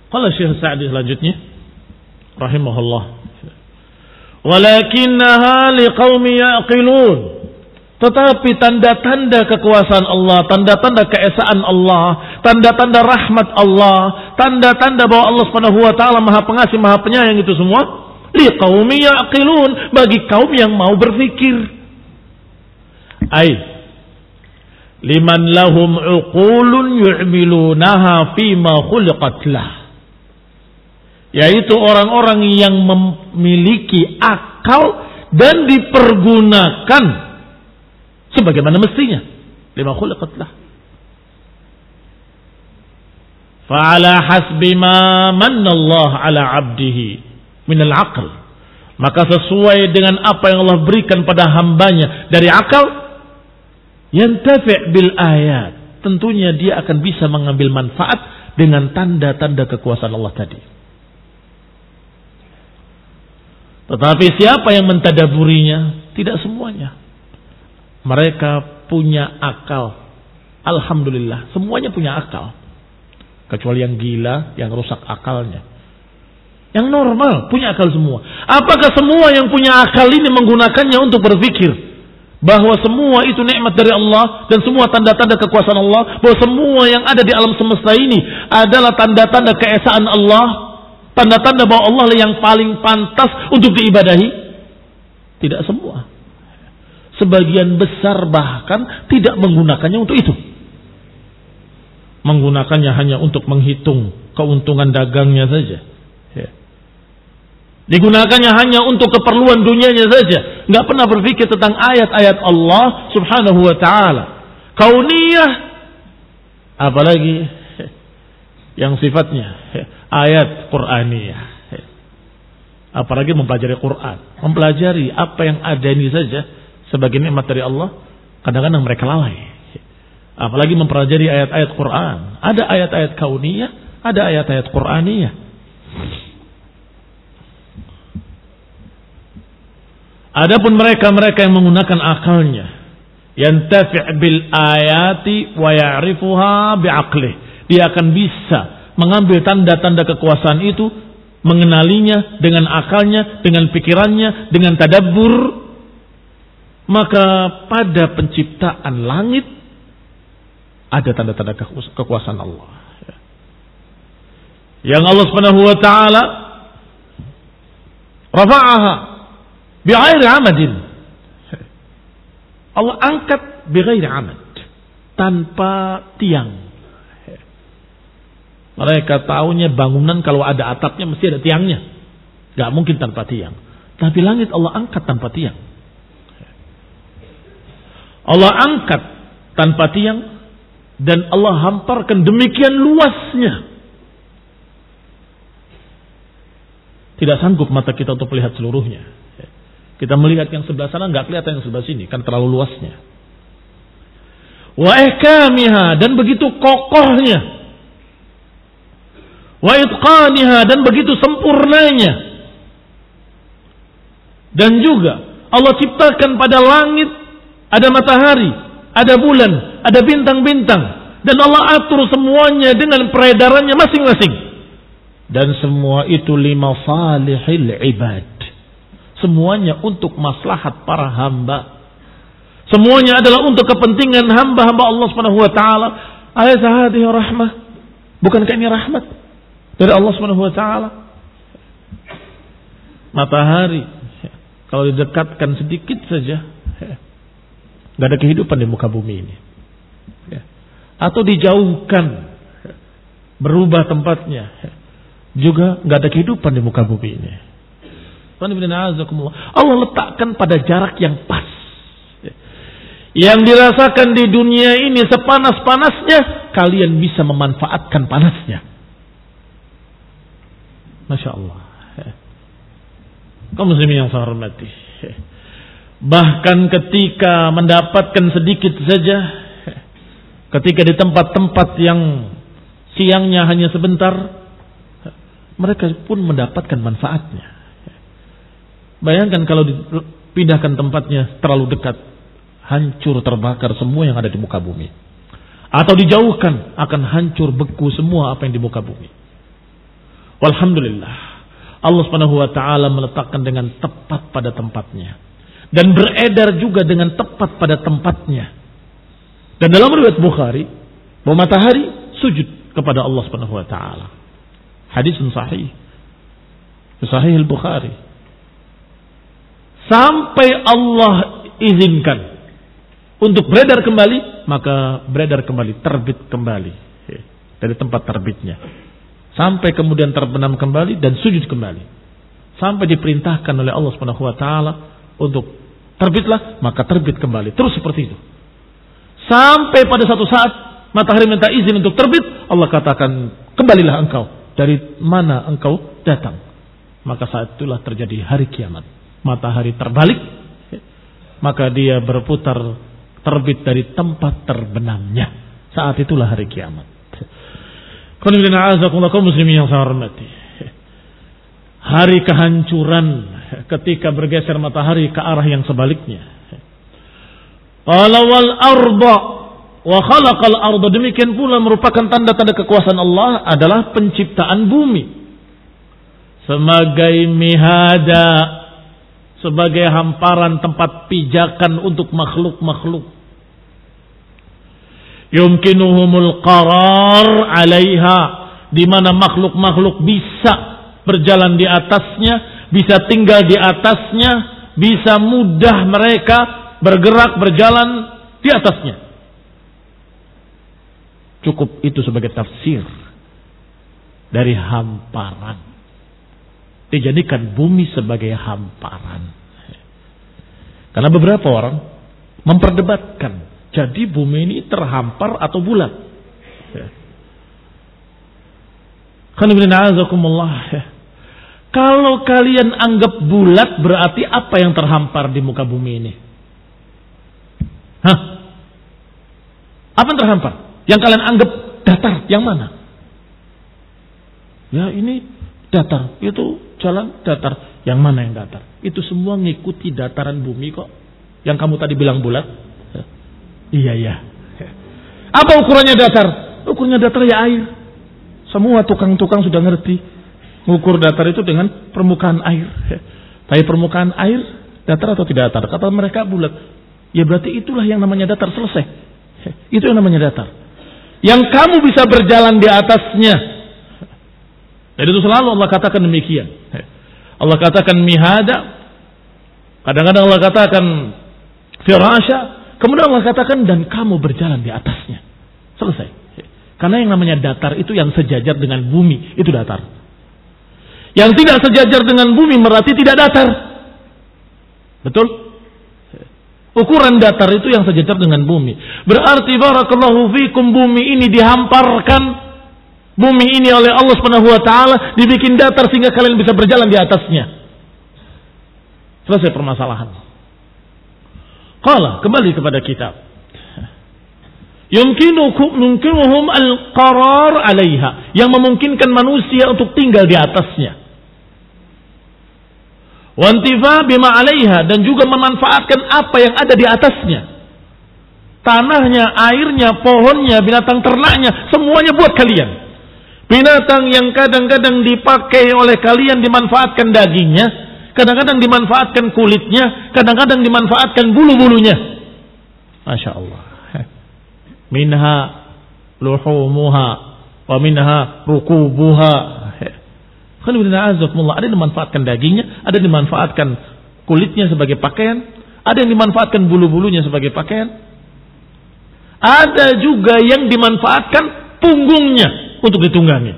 Qala Syekh Sa'di selanjutnya rahimahullah, walakinnaha liqaumi yaqilun. Tetapi tanda-tanda kekuasaan Allah, tanda-tanda keesaan Allah, tanda-tanda rahmat Allah, tanda-tanda bahwa Allah Subhanahu wa taala Maha Pengasih, Maha Penyayang, itu semua liqaumi yaqilun, bagi kaum yang mau berpikir. Ai liman lahum uqulun yu'milunaha fima khuliqat lah. Yaitu orang-orang yang memiliki akal dan dipergunakan sebagaimana mestinya. Lima khuliqat lah. Fa'ala hasbi ma manna Allah ala 'abdihi minal aql. Maka sesuai dengan apa yang Allah berikan pada hambanya dari akal, yantafi' bil ayat. Tentunya dia akan bisa mengambil manfaat dengan tanda-tanda kekuasaan Allah tadi. Tetapi siapa yang mentadaburinya? Tidak semuanya. Mereka punya akal. Alhamdulillah, semuanya punya akal. Kecuali yang gila, yang rusak akalnya. Yang normal, punya akal semua. Apakah semua yang punya akal ini menggunakannya untuk berpikir bahwa semua itu nikmat dari Allah dan semua tanda-tanda kekuasaan Allah, bahwa semua yang ada di alam semesta ini adalah tanda-tanda keesaan Allah, tanda-tanda bahwa Allah yang paling pantas untuk diibadahi? Tidak semua. Sebagian besar bahkan tidak menggunakannya untuk itu. Menggunakannya hanya untuk menghitung keuntungan dagangnya saja. Digunakannya hanya untuk keperluan dunianya saja. Nggak pernah berpikir tentang ayat-ayat Allah Subhanahu wa ta'ala. Kauniyah, apalagi yang sifatnya ayat Qur'aniyah. Apalagi mempelajari Quran, mempelajari apa yang ada ini saja sebagai nikmat dari Allah, kadang-kadang mereka lalai. Apalagi mempelajari ayat-ayat Quran. Ada ayat-ayat kauniyah, ada ayat-ayat Qur'aniyah. Adapun mereka-mereka yang menggunakan akalnya, yantafi' bil ayati wa ya'rifuha bi'aqlih. Dia akan bisa mengambil tanda-tanda kekuasaan itu, mengenalinya dengan akalnya, dengan pikirannya, dengan tadabbur. Maka pada penciptaan langit ada tanda-tanda kekuasaan Allah. Yang Allah Subhanahu wa taala Rafa'aha bighairi amadin. Allah angkat bighairi amad, tanpa tiang. Mereka taunya bangunan kalau ada atapnya mesti ada tiangnya. Gak mungkin tanpa tiang. Tapi langit Allah angkat tanpa tiang. Allah angkat tanpa tiang dan Allah hamparkan demikian luasnya. Tidak sanggup mata kita untuk melihat seluruhnya. Kita melihat yang sebelah sana nggak kelihatan yang sebelah sini, kan terlalu luasnya. Wa ihkamiha, dan begitu kokohnya. Wa itqaniha, dan begitu sempurnanya. Dan juga Allah ciptakan pada langit ada matahari, ada bulan, ada bintang-bintang, dan Allah atur semuanya dengan peredarannya masing-masing. Dan semua itu limasalihil ibad. Semuanya untuk maslahat para hamba. Semuanya adalah untuk kepentingan hamba-hamba Allah Subhanahu wa taala. Alaysa hadhihi rahmah? Bukankah ini rahmat dari Allah Subhanahu wa taala? Matahari kalau didekatkan sedikit saja, enggak ada kehidupan di muka bumi ini. Atau dijauhkan, berubah tempatnya, juga nggak ada kehidupan di muka bumi ini. Allah letakkan pada jarak yang pas. Yang dirasakan di dunia ini sepanas-panasnya, kalian bisa memanfaatkan panasnya. Masya Allah. Kaum muslimin yang saya hormati. Bahkan ketika mendapatkan sedikit saja, ketika di tempat-tempat yang siangnya hanya sebentar, mereka pun mendapatkan manfaatnya. Bayangkan kalau dipindahkan tempatnya terlalu dekat, hancur terbakar semua yang ada di muka bumi. Atau dijauhkan, akan hancur beku semua apa yang di muka bumi. Walhamdulillah, Allah Subhanahu wa taala meletakkan dengan tepat pada tempatnya dan beredar juga dengan tepat pada tempatnya. Dan dalam riwayat Bukhari, bahwa matahari sujud kepada Allah Subhanahu wa taala. Hadis sahih. Sahih al-Bukhari. Sampai Allah izinkan untuk beredar kembali, maka beredar kembali, terbit kembali dari tempat terbitnya. Sampai kemudian terbenam kembali dan sujud kembali. Sampai diperintahkan oleh Allah Subhanahu wa taala untuk terbitlah, maka terbit kembali. Terus seperti itu. Sampai pada satu saat matahari minta izin untuk terbit, Allah katakan, kembalilah engkau dari mana engkau datang. Maka saat itulah terjadi hari kiamat. Matahari terbalik, maka dia berputar terbit dari tempat terbenamnya. Saat itulah hari kiamat. Kaum muslimin yang saya hormati, hari kehancuran ketika bergeser matahari ke arah yang sebaliknya. Qala wal arda wa khalaqal arda, demikian pula merupakan tanda-tanda kekuasaan Allah adalah penciptaan bumi sebagai mihada, sebagai hamparan tempat pijakan untuk makhluk-makhluk. Yumkinuhumul qarar 'alaiha, di mana makhluk-makhluk bisa berjalan di atasnya, bisa tinggal di atasnya, bisa mudah mereka bergerak berjalan di atasnya. Cukup itu sebagai tafsir dari hamparan. Dijadikan bumi sebagai hamparan. Karena beberapa orang memperdebatkan, jadi bumi ini terhampar atau bulat. Kalau kalian anggap bulat, berarti apa yang terhampar di muka bumi ini? Hah? Apa yang terhampar? Yang kalian anggap datar, yang mana? Ya ini datar, itu jalan datar. Yang mana yang datar? Itu semua ngikuti dataran bumi kok. Yang kamu tadi bilang bulat. Iya. Apa ukurannya datar? Ukurannya datar ya air. Semua tukang-tukang sudah ngerti. Mengukur datar itu dengan permukaan air. Tapi permukaan air datar atau tidak datar? Kata mereka bulat. Ya berarti itulah yang namanya datar, selesai. Itu yang namanya datar. Yang kamu bisa berjalan di atasnya. Jadi itu selalu Allah katakan demikian. Allah katakan mihada, kadang-kadang Allah katakan firasya, kemudian Allah katakan dan kamu berjalan di atasnya. Selesai. Karena yang namanya datar itu yang sejajar dengan bumi, itu datar. Yang tidak sejajar dengan bumi berarti tidak datar. Betul? Ukuran datar itu yang sejajar dengan bumi. Berarti barakallahu fikum, bumi ini dihamparkan, bumi ini oleh Allah Subhanahu wa taala dibikin datar sehingga kalian bisa berjalan di atasnya. Selesai permasalahan. Qala, kembali kepada kitab. Yumkinuhum al-qarar 'alaiha, yang memungkinkan manusia untuk tinggal di atasnya. Wantifa bima 'alaiha, dan juga memanfaatkan apa yang ada di atasnya. Tanahnya, airnya, pohonnya, binatang ternaknya, semuanya buat kalian. Binatang yang kadang-kadang dipakai oleh kalian dimanfaatkan dagingnya, kadang-kadang dimanfaatkan kulitnya, kadang-kadang dimanfaatkan bulu-bulunya. Masya Allah. Minha luhumuha wa minha rukubuha. Ada yang dimanfaatkan dagingnya, ada yang dimanfaatkan kulitnya sebagai pakaian, ada yang dimanfaatkan bulu-bulunya sebagai pakaian, ada juga yang dimanfaatkan punggungnya untuk ditunggangi.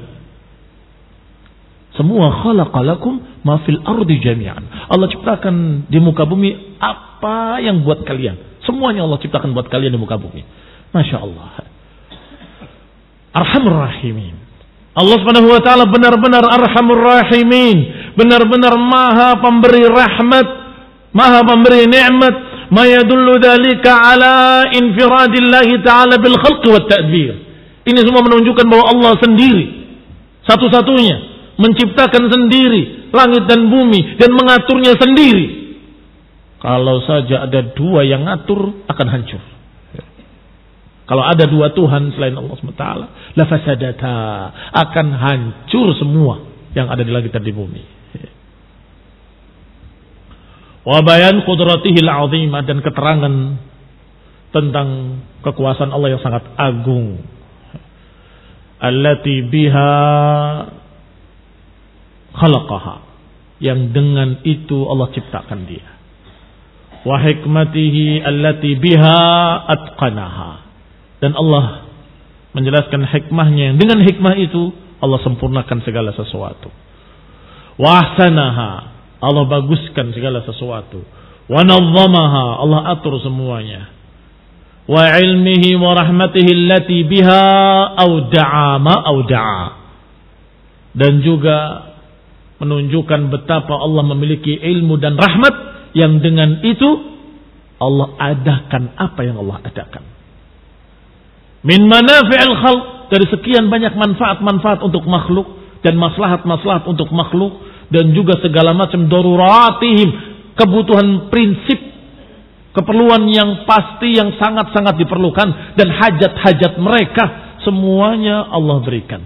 Semua khalaqalakum ma fil ardi jami'an. Allah ciptakan di muka bumi apa yang buat kalian. Semuanya Allah ciptakan buat kalian di muka bumi. Masya Allah. Arhamur Rahimin. Allah Subhanahu wa taala benar-benar Arhamur Rahimin, benar-benar Maha Pemberi rahmat, Maha Pemberi nikmat. Ma yadullu dzalika ala infiradillahi taala bil khalqi wat tadbir. Ini semua menunjukkan bahwa Allah sendiri satu-satunya menciptakan sendiri langit dan bumi dan mengaturnya sendiri. Kalau saja ada dua yang ngatur akan hancur. Kalau ada dua Tuhan selain Allah SWT, la fasadata, akan hancur semua yang ada di langit dan di bumi. Wa bayan qudratihil azimah, dan keterangan tentang kekuasaan Allah yang sangat agung. Allati biha khalaqaha, yang dengan itu Allah ciptakan dia. Wa hikmatihi allati biha atqanaha, dan Allah menjelaskan hikmahnya, yang dengan hikmah itu Allah sempurnakan segala sesuatu. Wa ahsanaha, Allah baguskan segala sesuatu. Wa nazzamaha, Allah atur semuanya. Wa ilmihi wa rahmatihi allati biha awda'a ma awda'a, dan juga menunjukkan betapa Allah memiliki ilmu dan rahmat yang dengan itu Allah adakan apa yang Allah adakan. Min manafi'il khalq, dari sekian banyak manfaat-manfaat untuk makhluk dan maslahat-maslahat untuk makhluk, dan juga segala macam daruratihim, kebutuhan prinsip, keperluan yang pasti yang sangat-sangat diperlukan, dan hajat-hajat mereka semuanya Allah berikan.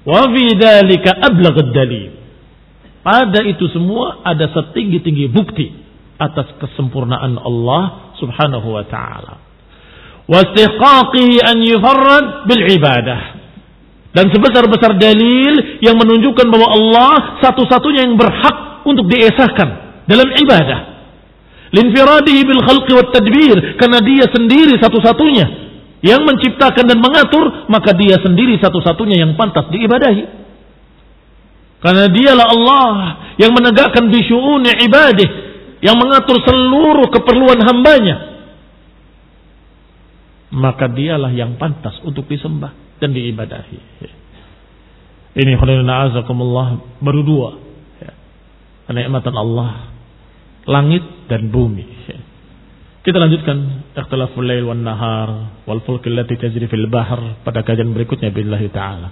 Wa fi dzalika ablaghud dalil, pada itu semua ada setinggi-tinggi bukti atas kesempurnaan Allah Subhanahu wa taala. Wastiqaqihi an yufarrad bil ibadah, dan sebesar-besar dalil yang menunjukkan bahwa Allah satu-satunya yang berhak untuk diesahkan dalam ibadah. Linfiradihi bil khalqi wat tadbir, karena dia sendiri satu-satunya yang menciptakan dan mengatur, maka dia sendiri satu-satunya yang pantas diibadahi. Karena dialah Allah yang menegakkan bisyu'uni ibadah, yang mengatur seluruh keperluan hambanya, maka dialah yang pantas untuk disembah dan diibadahi. Ini khairuna azakumullah, baru dua kenikmatan Allah, langit dan bumi. Kita lanjutkan ikhtilaful lail wan nahar wal fulk allati tajri fil bahr pada kajian berikutnya billahi taala.